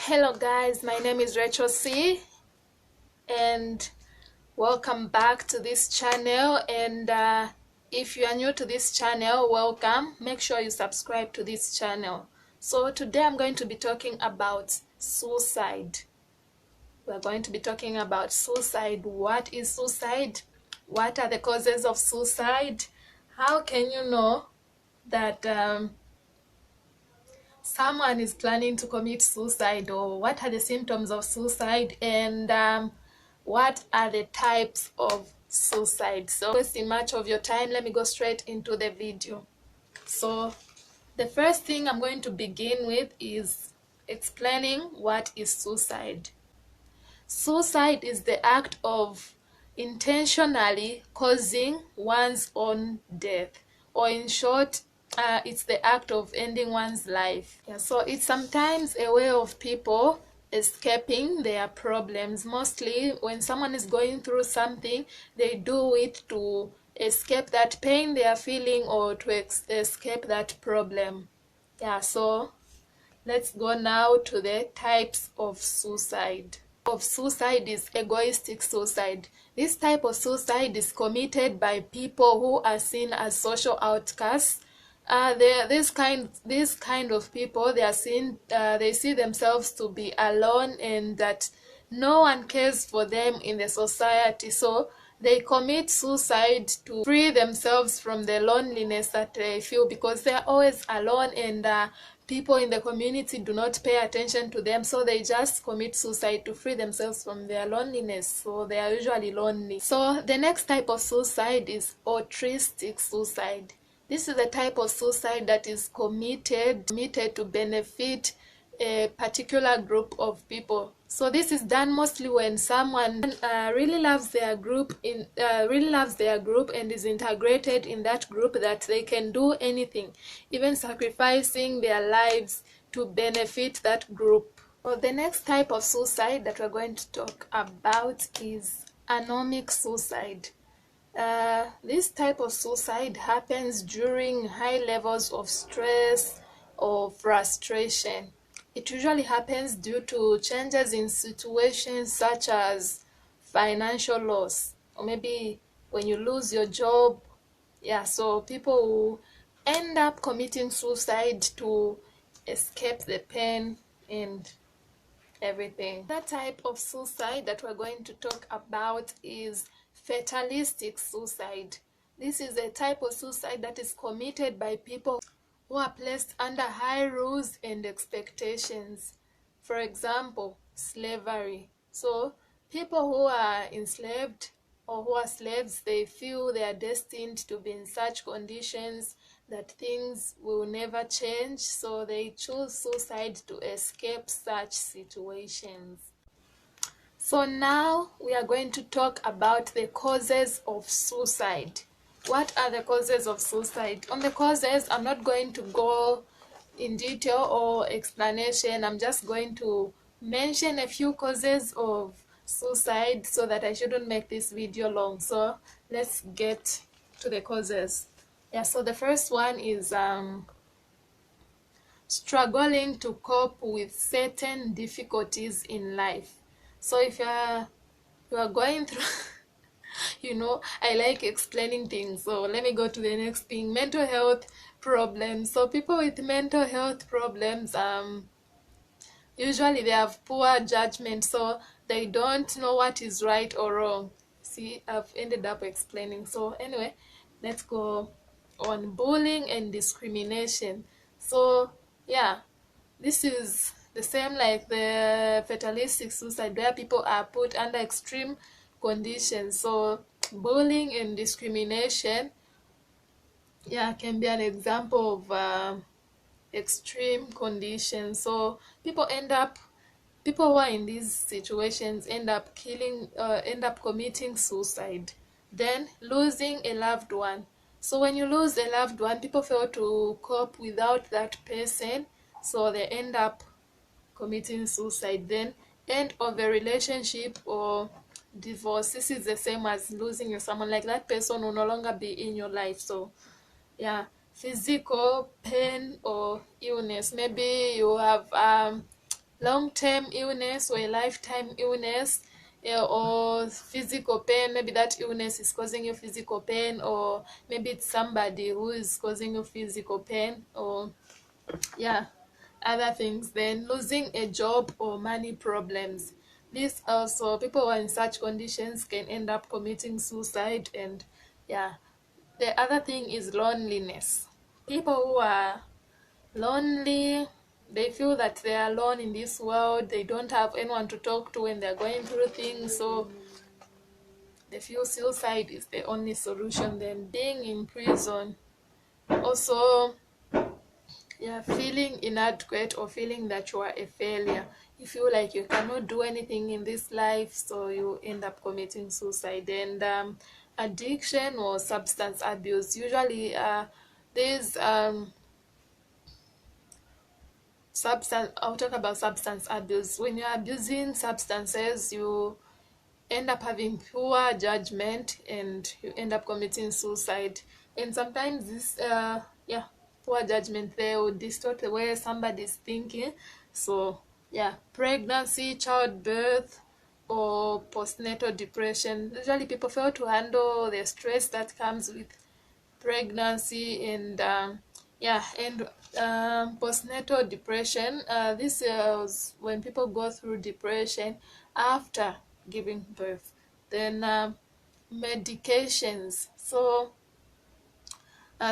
Hello guys, my name is Rachel C and welcome back to this channel. And if you are new to this channel, welcome. Make sure you subscribe to this channel. So today I'm going to be talking about suicide. We're going to be talking about suicide. What is suicide? What are the causes of suicide? How can you know that someone is planning to commit suicide, or what are the symptoms of suicide, and what are the types of suicide? So wasting much of your time, let me go straight into the video. So the first thing I'm going to begin with is explaining what is suicide. Suicide is the act of intentionally causing one's own death, or in short, it's the act of ending one's life. Yeah, so it's sometimes a way of people escaping their problems. Mostly when someone is going through something, they do it to escape that pain they are feeling, or to escape that problem. Yeah, so let's go now to the types of suicide. Suicide is egoistic suicide. This type of suicide is committed by people who are seen as social outcasts. This kind of people, they are seen, they see themselves to be alone, and that no one cares for them in the society. So they commit suicide to free themselves from the loneliness that they feel, because they are always alone, and people in the community do not pay attention to them, so they just commit suicide to free themselves from their loneliness. So they are usually lonely. So the next type of suicide is altruistic suicide. This is a type of suicide that is committed to benefit a particular group of people. So this is done mostly when someone really loves their group and is integrated in that group, that they can do anything, even sacrificing their lives to benefit that group. Well, the next type of suicide that we're going to talk about is anomic suicide. This type of suicide happens during high levels of stress or frustration. It usually happens due to changes in situations such as financial loss, or maybe when you lose your job. Yeah, so people who end up committing suicide to escape the pain and everything. That type of suicide that we're going to talk about is fatalistic suicide. This is a type of suicide that is committed by people who are placed under high rules and expectations. For example, slavery. So people who are enslaved or who are slaves, they feel they are destined to be in such conditions that things will never change, so they choose suicide to escape such situations. So now we are going to talk about the causes of suicide. What are the causes of suicide? On the causes, I'm not going to go in detail or explanation. I'm just going to mention a few causes of suicide so that I shouldn't make this video long. So let's get to the causes. Yeah, so the first one is struggling to cope with certain difficulties in life. So if you are going through I like explaining things, so let me go to the next thing: mental health problems. So people with mental health problems, usually they have poor judgment, so they don't know what is right or wrong. See, I've ended up explaining. So anyway, let's go on. Bullying and discrimination. So yeah, this is the same like the fatalistic suicide, where people are put under extreme conditions. So bullying and discrimination, yeah, can be an example of extreme conditions. So people who are in these situations end up committing suicide. Then losing a loved one. So when you lose a loved one, people fail to cope without that person, so they end up committing suicide. Then end of a relationship or divorce. This is the same as losing someone, like that person will no longer be in your life. So yeah, physical pain or illness. Maybe you have long-term illness or a lifetime illness, or physical pain. Maybe that illness is causing you physical pain, or maybe it's somebody who is causing you physical pain, or yeah, other things. Then losing a job or money problems. This also, people who are in such conditions can end up committing suicide. And yeah, the other thing is loneliness. People who are lonely, they feel that they are alone in this world. They don't have anyone to talk to when they're going through things, so they feel suicide is the only solution. Then being in prison also, yeah, feeling inadequate or feeling that you are a failure. You feel like you cannot do anything in this life, so you end up committing suicide. And addiction or substance abuse. Usually there's substance, I'll talk about substance abuse. When you're abusing substances, you end up having poor judgment and you end up committing suicide. And sometimes this yeah, poor judgment there will distort the way somebody's thinking. So yeah, pregnancy, childbirth, or postnatal depression. Usually people fail to handle the stress that comes with pregnancy. And yeah, and postnatal depression. This is when people go through depression after giving birth. Then medications. So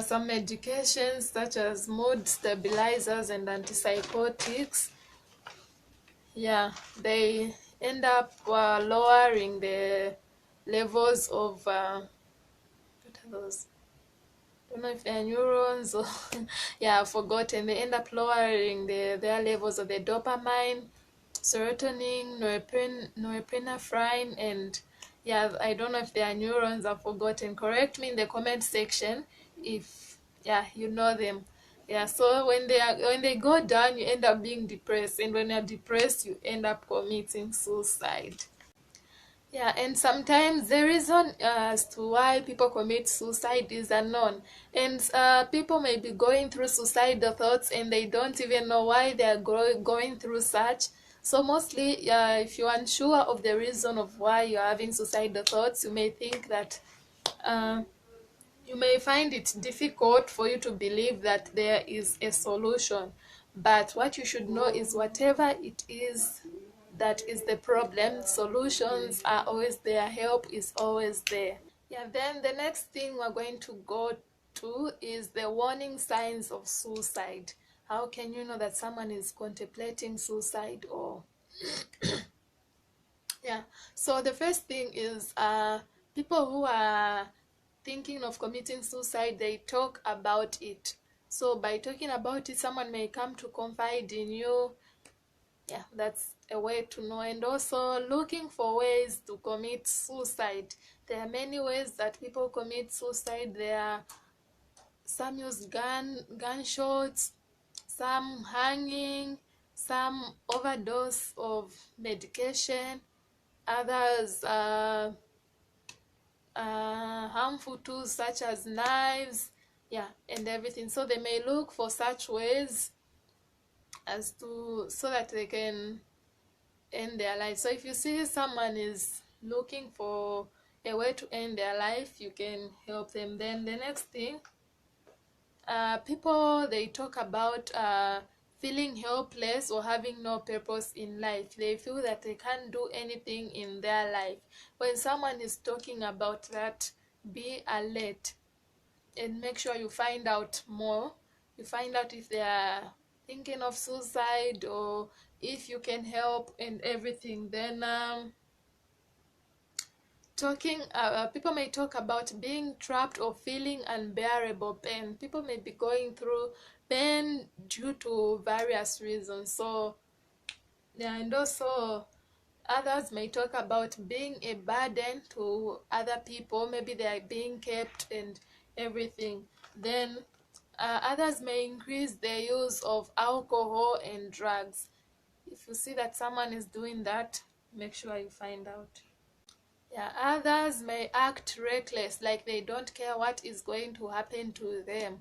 some medications such as mood stabilizers and antipsychotics, yeah, they end up lowering the levels of what are those, don't know if they're neurons or yeah, I've forgotten. They end up lowering their levels of the dopamine, serotonin, norepinephrine, and yeah, I don't know if they are neurons. I've forgotten. Correct me in the comment section if yeah, you know them. Yeah, so when they go down, you end up being depressed, and when you're depressed, you end up committing suicide. Yeah, and sometimes the reason as to why people commit suicide is unknown. And people may be going through suicidal thoughts and they don't even know why they are going through such. So mostly, if you're unsure of the reason of why you're having suicidal thoughts, you may think that uh, you may find it difficult for you to believe that there is a solution. But what you should know is whatever it is that is the problem, solutions are always there, help is always there. Yeah, then the next thing we're going to go to is the warning signs of suicide. How can you know that someone is contemplating suicide? Or yeah, so the first thing is people who are thinking of committing suicide, they talk about it. So by talking about it, someone may come to confide in you. Yeah, that's a way to know. And also looking for ways to commit suicide. There are many ways that people commit suicide. There are some use gunshots, some hanging, some overdose of medication, others harmful tools such as knives, yeah, and everything. So they may look for such ways as to, so that they can end their life. So if you see someone is looking for a way to end their life, you can help them. Then the next thing, people, they talk about feeling helpless or having no purpose in life. They feel that they can't do anything in their life. When someone is talking about that, be alert and make sure you find out more. You find out if they are thinking of suicide or if you can help and everything. Then talking people may talk about being trapped or feeling unbearable pain. People may be going through pain due to various reasons. So yeah, and also others may talk about being a burden to other people. Maybe they are being kept and everything. Then others may increase their use of alcohol and drugs. If you see that someone is doing that, make sure you find out. Yeah, others may act reckless, like they don't care what is going to happen to them.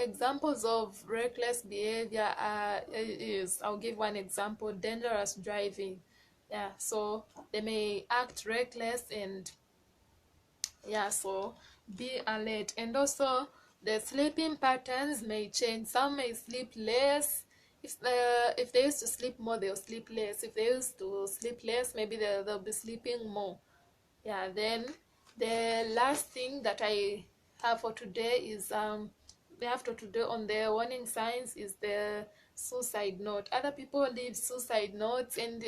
Examples of reckless behavior is, I'll give one example: dangerous driving. Yeah, so they may act reckless, and yeah, so be alert. And also the sleeping patterns may change. Some may sleep less. If they used to sleep more, they'll sleep less. If they used to sleep less, maybe they'll be sleeping more. Yeah, then the last thing that I have for today is we have to today on the warning signs is the suicide note. Other people leave suicide notes, and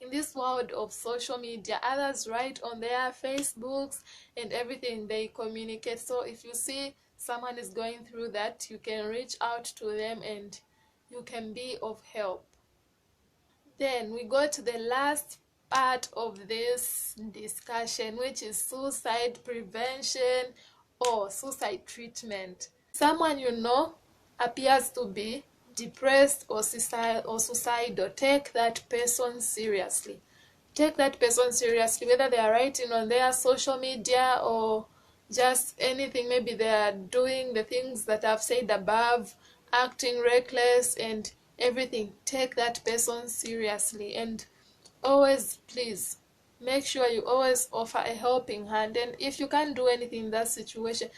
in this world of social media, others write on their Facebooks and everything, they communicate. So if you see someone is going through that, you can reach out to them and you can be of help. Then we go to the last part of this discussion, which is suicide prevention or suicide treatment. Someone you know appears to be depressed or suicidal, take that person seriously. Take that person seriously, whether they are writing on their social media or just anything. Maybe they are doing the things that I've said above, acting reckless and everything. Take that person seriously, and always, please, make sure you always offer a helping hand. And if you can't do anything in that situation,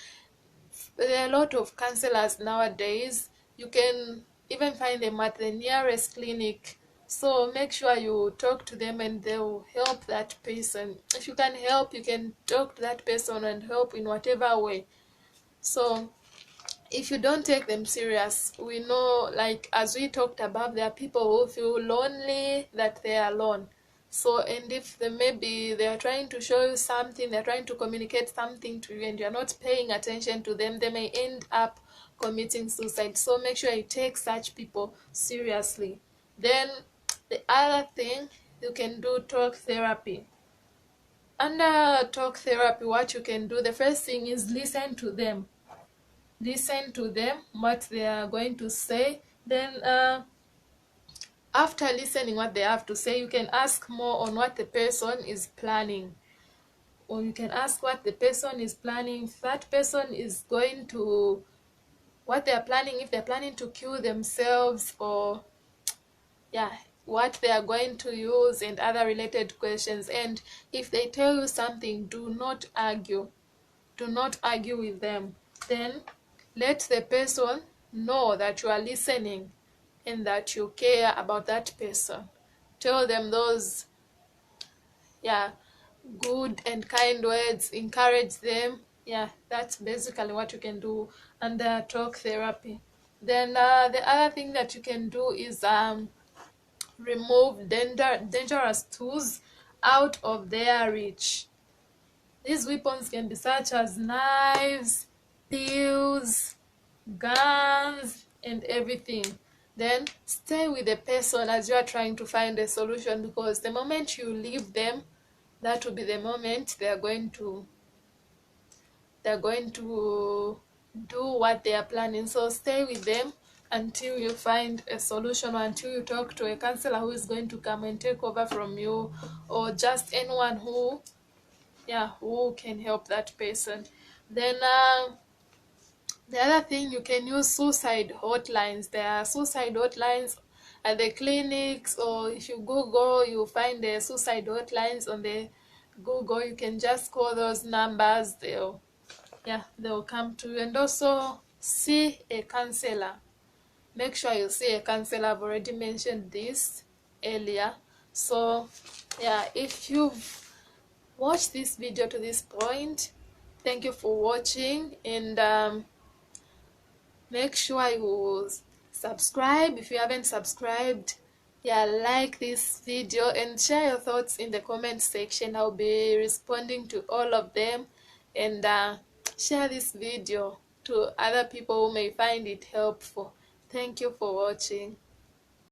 there are a lot of counselors nowadays. You can even find them at the nearest clinic. So make sure you talk to them and they will help that person. If you can help, you can talk to that person and help in whatever way. So if you don't take them serious, we know, like as we talked above, there are people who feel lonely, that they are alone. So, and if they maybe they are trying to show you something, they're trying to communicate something to you, and you're not paying attention to them, they may end up committing suicide. So make sure you take such people seriously. Then the other thing, you can do talk therapy. Under talk therapy, what you can do, the first thing is listen to them. Listen to them, what they are going to say. Then after listening what they have to say, you can ask more on what the person is planning, or you can ask what the person is planning. If that person is going to, what they are planning, if they're planning to kill themselves, or yeah, what they are going to use, and other related questions. And if they tell you something, do not argue. Do not argue with them. Then let the person know that you are listening and that you care about that person. Tell them those, yeah, good and kind words. Encourage them. Yeah, that's basically what you can do under talk therapy. Then the other thing that you can do is remove dangerous tools out of their reach. These weapons can be such as knives, pills, guns, and everything. Then stay with the person as you are trying to find a solution, because the moment you leave them, that will be the moment they're going to do what they are planning. So stay with them until you find a solution, or until you talk to a counselor who is going to come and take over from you, or just anyone who can help that person. Then the other thing, you can use suicide hotlines. There are suicide hotlines at the clinics, or if you Google, you find the suicide hotlines on the Google. You can just call those numbers. They'll come to you. And also see a counselor. Make sure you see a counselor. I've already mentioned this earlier. So yeah, if you've watched this video to this point, thank you for watching. And make sure you subscribe if you haven't subscribed. Yeah, like this video and share your thoughts in the comment section. I'll be responding to all of them. And share this video to other people who may find it helpful. Thank you for watching.